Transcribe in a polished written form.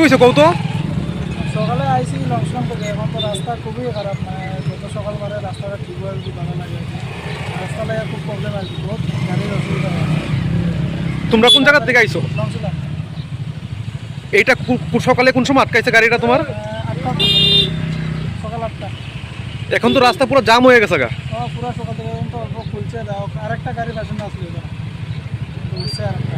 হয়েছে কৌত? সকালে আইসি লংসলাম থেকে, এখন তো রাস্তা খুবই খারাপ, মানে গত সকালবারে রাস্তাটা ঠিক হয়ে আর কি ভালো লাগে আর কি। রাস্তাটা খুব প্রবলেম আর কি, বহুত গাড়ির অসুবিধা হয়। তোমরা কোন জায়গা থেকে আইছো? লংসলাম এইটা সকালে কোন সময় আটকাইছে গাড়িটা তোমার? 8টা, সকাল 8টা। এখন তো রাস্তা পুরো জাম হয়ে গেছে গা। পুরো সকাল থেকে তো অল্প খুলছে, দাও আরেকটা গাড়ি পেছনে আসলে উঠছে আরেকটা।